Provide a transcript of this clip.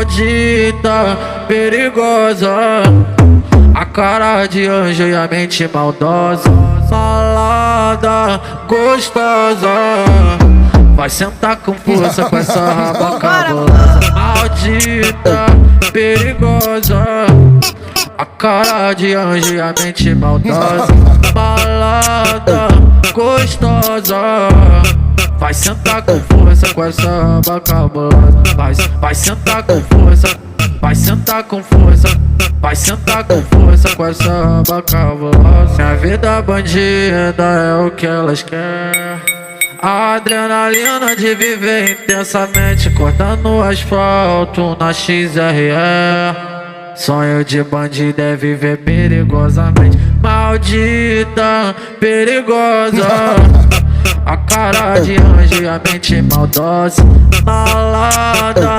maldita, perigosa, a cara de anjo e a mente maldosa, malada, gostosa, vai sentar com força com essa raba cabulosa. Maldita, perigosa, a cara de anjo e a mente maldosa, malada, gostosa, vai sentar com força com essa raba cabulosa. Vai sentar com força, vai sentar com força, vai sentar com força com essa raba cabulosa. Minha vida bandida é o que elas querem, a adrenalina de viver intensamente, cortando o asfalto na XRE. Sonho de bandido é viver perigosamente, maldita, perigosa, a cara de anjo e a mente maldosa, malada,